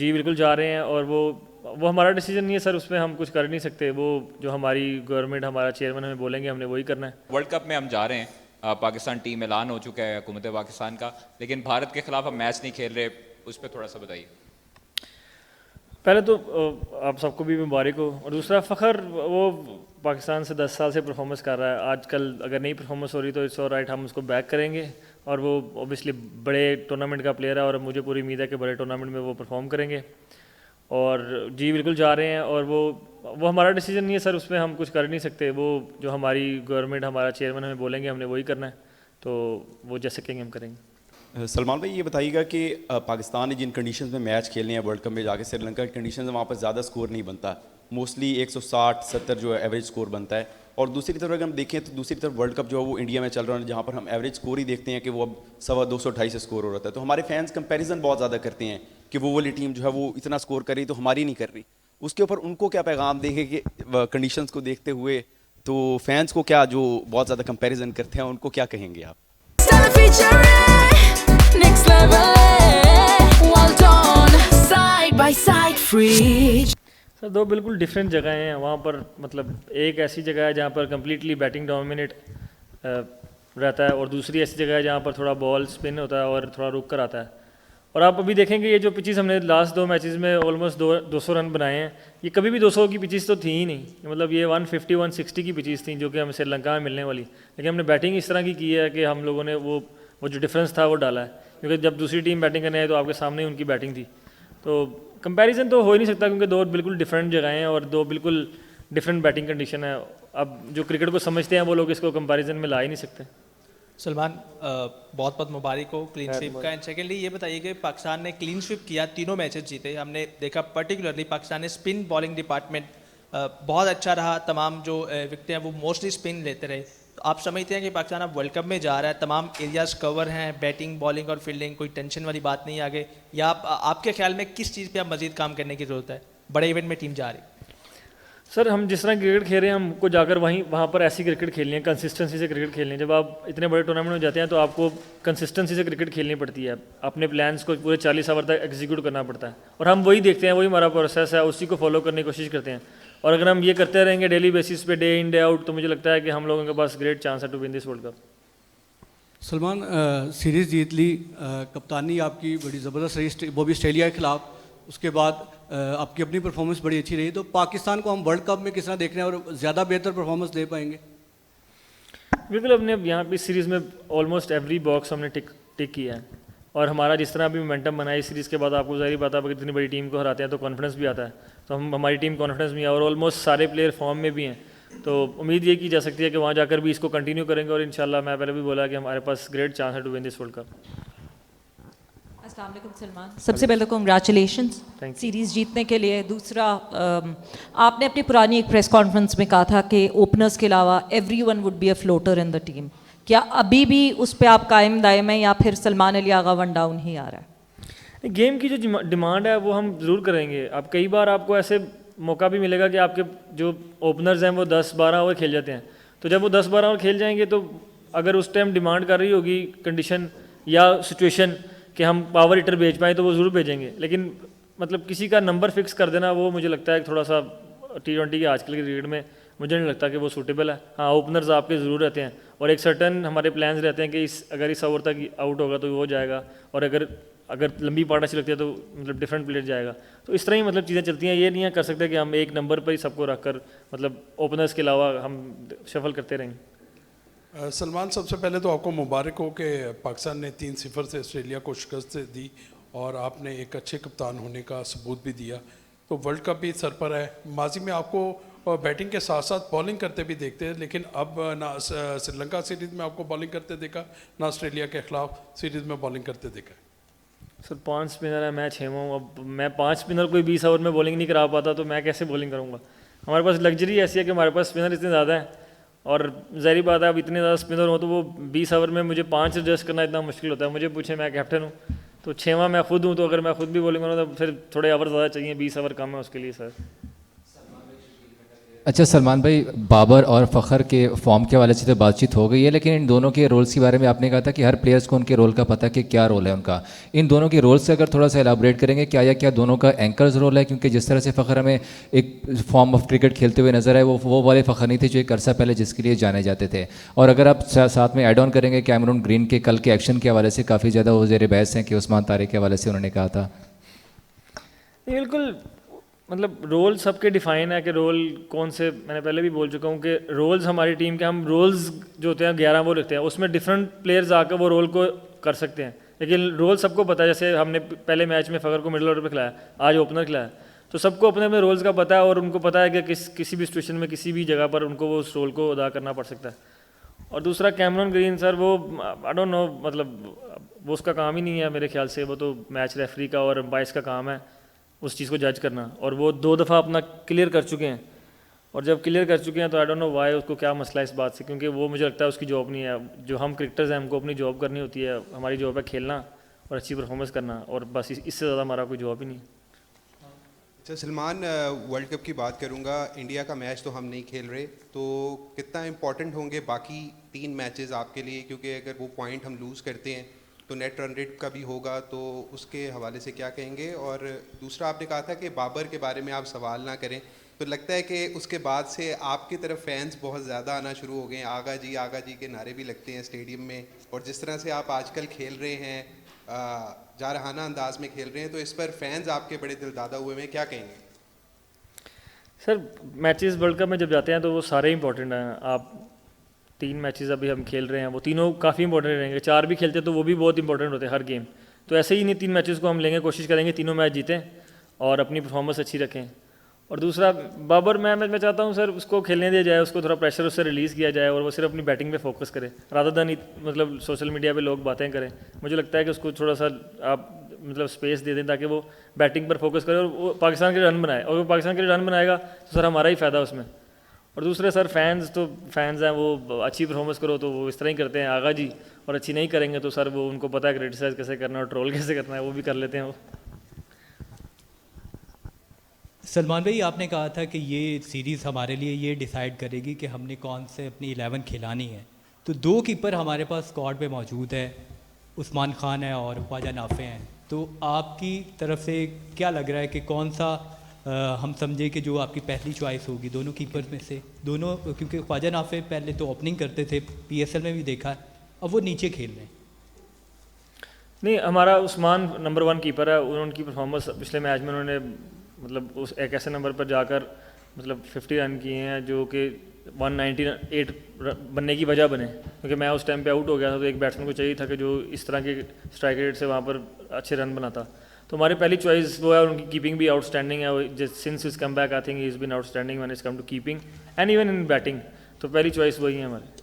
जी बिल्कुल जा रहे हैं, और वो हमारा डिसीजन नहीं है सर, उसमें हम कुछ कर नहीं सकते। वो जो हमारी गवर्नमेंट, हमारा चेयरमैन हमें बोलेंगे, हमने वही करना है। वर्ल्ड कप में हम जा रहे हैं, पाकिस्तान टीम ऐलान हो चुका है हुकूमत पाकिस्तान का, लेकिन भारत के खिलाफ हम मैच नहीं खेल रहे, उस पर थोड़ा सा बताइए। पहले तो आप सबको भी मुबारक हो, और दूसरा फ़ख्र, वो पाकिस्तान से 10 साल से परफॉर्मेंस कर रहा है। आजकल अगर नहीं परफॉर्मेंस हो रही तो इट्स ऑल राइट, हम उसको बैक करेंगे। और वो ऑब्वियसली बड़े टूर्नामेंट का प्लेयर है, और मुझे पूरी उम्मीद है कि बड़े टूर्नामेंट में वो परफॉर्म करेंगे। और जी बिल्कुल जा रहे हैं, और वो हमारा डिसीजन नहीं है सर, उसमें हम कुछ कर नहीं सकते। वो जो हमारी गवर्नमेंट, हमारा चेयरमैन हमें बोलेंगे, हमने वही करना है। तो वो जैसे कहेंगे हम करेंगे। सलमान भाई ये बताइएगा कि पाकिस्तान ने जिन कंडीशंस में मैच खेलने हैं वर्ल्ड कप में जाके, श्रीलंका की कंडीशंस में वहाँ पर ज़्यादा स्कोर नहीं बनता, मोस्टली 160-70 जो है एवरेज स्कोर बनता है। और दूसरी तरफ अगर हम देखें तो दूसरी तरफ वर्ल्ड कप जो है वो इंडिया में चल रहा है, जहाँ पर हम एवरेज स्कोर ही देखते हैं कि वो अब 225 से स्कोर हो रहा है। तो हमारे फैंस कंपैरिजन बहुत ज़्यादा करते हैं कि वो वाली टीम जो है वो इतना स्कोर कर रही तो हमारी नहीं कर रही। उसके ऊपर उनको क्या पैगाम देंगे कि कंडीशंस को देखते हुए, तो फैंस को क्या जो बहुत ज़्यादा कंपैरिजन करते हैं उनको क्या कहेंगे आप? Next level, well done, side by side, free. Sir दो बिल्कुल डिफरेंट जगहें हैं वहाँ पर। मतलब एक ऐसी जगह है जहाँ पर कम्प्लीटली बैटिंग डोमिनेट रहता है, और दूसरी ऐसी जगह है जहाँ पर थोड़ा बॉल स्पिन होता है और थोड़ा रुक कर आता है। और आप अभी देखेंगे ये जो पिचेस हमने लास्ट 2 मैचेस में ऑलमोस्ट 200 रन बनाए हैं, ये कभी भी 200 की पिचेस तो थी ही नहीं। मतलब ये 150-160 की पिचेस थी जो कि हमें श्रीलंका में मिलने वाली, लेकिन हमने बैटिंग इस तरह की है कि हम लोगों ने वो जो डिफरेंस था वो डाला है। क्योंकि जब दूसरी टीम बैटिंग करने आई तो आपके सामने ही उनकी बैटिंग थी। तो कंपैरिजन तो हो ही नहीं सकता, क्योंकि दो बिल्कुल डिफरेंट जगहें हैं और दो बिल्कुल डिफरेंट बैटिंग कंडीशन है। अब जो क्रिकेट को समझते हैं वो लोग इसको कंपैरिजन में ला ही नहीं सकते। सलमान, बहुत बहुत मुबारक हो क्लीन स्वीप का। एंड सेकेंडली ये बताइए कि पाकिस्तान ने क्लीन स्वीप किया, तीनों मैचेस जीते। हमने देखा पर्टिकुलरली पाकिस्तान ने स्पिन बॉलिंग डिपार्टमेंट बहुत अच्छा रहा, तमाम जो विकेटें हैं वो मोस्टली स्पिन लेते रहे। तो आप समझते हैं कि पाकिस्तान अब वर्ल्ड कप में जा रहा है, तमाम एरियाज कवर हैं, बैटिंग बॉलिंग और फील्डिंग, कोई टेंशन वाली बात नहीं आगे? या आपके ख्याल में किस चीज़ पे अब मजीद काम करने की ज़रूरत है? बड़े इवेंट में टीम जा रही। सर हम जिस तरह क्रिकेट खेल रहे हैं, हमको जाकर वहाँ पर ऐसी क्रिकेट खेलनी है, कंसिस्टेंसी से क्रिकेट खेलनी है। जब आप इतने बड़े टूर्नामेंट में जाते हैं तो आपको कंसिस्टेंसी से क्रिकेट खेलनी पड़ती है। अपने प्लान्स को पूरे 40 ओवर तक एग्जीक्यूट करना पड़ता है, और हम वही देखते हैं, वही हमारा प्रोसेस है, उसी को फॉलो करने की कोशिश करते हैं। और अगर हम ये करते रहेंगे डेली बेसिस पे, डे इन डे आउट, तो मुझे लगता है कि हम लोगों के पास ग्रेट चांस है to win this world cup. Salman, series जीत ली, कप्तानी आपकी बड़ी ज़बरदस्त रही, वो भी ऑस्ट्रेलिया के खिलाफ। उसके बाद आपकी अपनी परफॉर्मेंस बड़ी अच्छी रही। तो पाकिस्तान को हम वर्ल्ड कप में किस तरह देख रहे हैं और ज़्यादा बेहतर परफॉर्मेंस दे पाएंगे? बिल्कुल, हमने यहाँ पे इस सीरीज़ में ऑलमोस्ट एवरी बॉक्स हमने टिक किया है, और हमारा जिस तरह अभी मोमेंटम बना है इस सीरीज़ के बाद, आपको ज़ाहिर बात है, इतनी बड़ी टीम को हराते हैं तो कॉन्फिडेंस भी आता है। तो हमारी टीम कॉन्फिडेंस में है, और ऑलमोस्ट सारे प्लेयर फॉर्म में भी हैं। तो उम्मीद ये की जा सकती है कि वहाँ जाकर भी इसको कंटिन्यू करेंगे, और इंशाल्लाह मैं पहले भी बोला कि हमारे पास ग्रेट चांस है to win this world cup. अस्सलाम वालेकुम सलमान, सबसे पहले तो कंग्रेचुलेशंस सीरीज़ जीतने के लिए। दूसरा, आपने अपनी पुरानी एक प्रेस कॉन्फ्रेंस में कहा था कि ओपनर्स के अलावा everyone would be a floater in the team. क्या अभी भी उस पर आप कायम दायम हैं, या फिर सलमान अली आगा वन डाउन ही आ रहा है? गेम की जो डिमांड है वो हम ज़रूर करेंगे। अब कई बार आपको ऐसे मौका भी मिलेगा कि आपके जो ओपनर्स हैं वो 10-12 ओवर खेल जाते हैं। तो जब वो 10-12 ओवर खेल जाएंगे तो अगर उस टाइम डिमांड कर रही होगी कंडीशन या सिचुएशन कि हम पावर हिटर भेज पाएँ तो वो ज़रूर भेजेंगे। लेकिन मतलब किसी का नंबर फिक्स कर देना, वो मुझे लगता है थोड़ा सा T20 के आजकल के क्रिकेट में मुझे नहीं लगता कि वो सूटेबल है। हाँ, ओपनर्स आपके ज़रूर रहते हैं, और एक सर्टन हमारे प्लान्स रहते हैं कि अगर इस ओवर तक आउट होगा तो वो जाएगा, और अगर लंबी पार्ट अच्छी लगती है तो मतलब डिफरेंट प्लेयर जाएगा। तो इस तरह ही मतलब चीज़ें चलती हैं। ये नहीं कर सकते कि हम एक नंबर पर ही सबको रख कर मतलब ओपनर्स के अलावा हम शफल करते रहेंगे। सलमान, सबसे पहले तो आपको मुबारक हो कि पाकिस्तान ने 3-0 से ऑस्ट्रेलिया को शिकस्त दी, और आपने एक अच्छे कप्तान होने का सबूत भी दिया। तो वर्ल्ड कप भी सर पर है। माजी में आपको बैटिंग के साथ साथ बॉलिंग करते भी देखते हैं, लेकिन अब ना श्रीलंका सीरीज़ में आपको बॉलिंग करते देखा, ना ऑस्ट्रेलिया के खिलाफ सीरीज़ में बॉलिंग करते देखा। सर 5 स्पिनर है, मैं 6 हूँ। अब मैं 5 स्पिनर कोई 20 ओवर में बॉलिंग नहीं करा पाता, तो मैं कैसे बॉलिंग करूँगा? हमारे पास लग्जरी ऐसी है कि हमारे पास स्पिनर इतने ज़्यादा हैं, और ज़ाहिर बात है अब इतने ज़्यादा स्पिनर हो तो वो 20 ओवर में मुझे 5 एडजस्ट करना इतना मुश्किल होता है। मुझे पूछे, मैं कैप्टन हूँ, तो 6वां मैं खुद हूँ, तो अगर मैं खुद भी बॉलिंग करूँ तो फिर थोड़े ओवर ज़्यादा चाहिए, 20 ओवर कम है उसके लिए। सर अच्छा सलमान भाई, बाबर और फ़खर के फॉर्म के हवाले से तो बातचीत हो गई है, लेकिन इन दोनों के रोल्स के बारे में आपने कहा था कि हर प्लेयर्स को उनके रोल का पता है कि क्या रोल है उनका। इन दोनों के रोल्स से अगर थोड़ा सा एलाबोरेट करेंगे, क्या या क्या दोनों का एंकर्स रोल है? क्योंकि जिस तरह से फ़खर हमें एक फॉर्म ऑफ क्रिकेट खेलते हुए नजर आए, वो वाले फ़खर नहीं थे जो एक अरसा पहले जिसके लिए जाने जाते थे। और अगर आप साथ में ऐड ऑन करेंगे कैमरून ग्रीन के कल के एक्शन के हवाले से काफ़ी ज़्यादा वो ज़ेर बहस हैं कि उस्मान तारिक के हवाले से उन्होंने कहा था। बिल्कुल, मतलब रोल सबके डिफाइन है कि रोल कौन से, मैंने पहले भी बोल चुका हूँ कि रोल्स हमारी टीम के, हम रोल्स जो होते हैं 11 वो रखते हैं, उसमें डिफरेंट प्लेयर्स आकर वो रोल को कर सकते हैं, लेकिन रोल सबको पता है। जैसे हमने पहले मैच में फ़खर को मिडल ऑर्डर पे खिलाया, आज ओपनर खिलाया, तो सबको अपने अपने रोल्स का पता है और उनको पता है कि किसी भी सिचुएशन में किसी भी जगह पर उनको वो उस रोल को अदा करना पड़ सकता है। और दूसरा कैमरून ग्रीन सर, वो आई डोंट नो, मतलब वो उसका काम ही नहीं है मेरे ख्याल से, वो तो मैच रेफरी का और अंपायर्स का काम है उस चीज़ को जज करना, और वो 2 दफ़ा अपना क्लियर कर चुके हैं। और जब क्लियर कर चुके हैं तो आई डोंट नो वाई, उसको क्या मसला है इस बात से, क्योंकि वो मुझे लगता है उसकी जॉब नहीं है। जो हम क्रिकेटर्स हैं हमको अपनी जॉब करनी होती है, हमारी जॉब है खेलना और अच्छी परफॉर्मेंस करना, और बस इससे ज़्यादा हमारा कोई जॉब ही नहीं है। अच्छा सलमान, वर्ल्ड कप की बात करूंगा, इंडिया का मैच तो हम नहीं खेल रहे, तो कितना इम्पोर्टेंट होंगे बाकी 3 मैचेस आपके लिए? क्योंकि अगर वो पॉइंट हम लूज़ करते हैं तो नेट रन रेट का भी होगा, तो उसके हवाले से क्या कहेंगे? और दूसरा, आपने कहा था कि बाबर के बारे में आप सवाल ना करें, तो लगता है कि उसके बाद से आपकी तरफ फैंस बहुत ज़्यादा आना शुरू हो गए हैं, आगा जी के नारे भी लगते हैं स्टेडियम में, और जिस तरह से आप आजकल खेल रहे हैं, जारहाना अंदाज में खेल रहे हैं, तो इस पर फैंस आपके बड़े दिलदादा हुए हैं, क्या कहेंगे? सर, मैचेस वर्ल्ड कप में जब जाते हैं तो वो सारे इंपॉर्टेंट हैं। आप 3 मैचेस अभी हम खेल रहे हैं, वो तीनों काफ़ी इंपॉर्टेंट रहेंगे। 4 भी खेलते तो वो भी बहुत इंपॉर्टेंट होते हैं हर गेम। तो ऐसे ही नहीं 3 मैचेस को हम लेंगे, कोशिश करेंगे तीनों मैच जीतें और अपनी परफॉर्मेंस अच्छी रखें। और दूसरा, बाबर मैं चाहता हूँ सर उसको खेलने दिया जाए, उसको थोड़ा प्रेशर उससे रिलीज़ किया जाए और वो सिर्फ अपनी बैटिंग पे फोकस करे, रादर देन मतलब सोशल मीडिया पे लोग बातें करें। मुझे लगता है कि उसको थोड़ा सा आप मतलब स्पेस दे दें ताकि वो बैटिंग पर फोकस करे और वो पाकिस्तान के लिए रन बनाए, और वो पाकिस्तान के लिए रन बनाएगा तो सर हमारा ही फ़ायदा उसमें। और दूसरे सर, फैंस हैं, वो अच्छी परफॉर्मेंस करो तो वो इस तरह ही करते हैं आगा जी, और अच्छी नहीं करेंगे तो सर वो उनको पता है क्रिटिसाइज़ कैसे करना है और ट्रोल कैसे करना है, वो भी कर लेते हैं वो। सलमान भाई, आपने कहा था कि ये सीरीज़ हमारे लिए ये डिसाइड करेगी कि हमने कौन से अपनी 11 खिलानी है, तो 2 कीपर हमारे पास स्क्वाड पे मौजूद है, उस्मान खान है और ख्वाजा नाफे हैं, तो आपकी तरफ से क्या लग रहा है कि कौन सा हम समझे कि जो आपकी पहली चॉइस होगी दोनों कीपर में से? दोनों, क्योंकि ख्वाजा नाफे पहले तो ओपनिंग करते थे, PSL में भी देखा, अब वो नीचे खेल रहे हैं। नहीं, हमारा उस्मान नंबर 1 कीपर है। उनकी परफॉर्मेंस पिछले मैच में उन्होंने मतलब उस एक ऐसे नंबर पर जाकर मतलब 50 रन किए हैं जो कि 198 बनने की वजह बने, क्योंकि मैं उस टाइम पे आउट हो गया था, तो एक बैट्समैन को चाहिए था कि जो इस तरह के स्ट्राइक रेट से वहाँ पर अच्छे रन बनाता। तो हमारी पहली चॉइस वो है, उनकी कीपिंग भी आउटस्टैंडिंग है, since his come back I think he is been outstanding when is come to keeping and even in batting, तो पहली चॉइस वही है हमारी।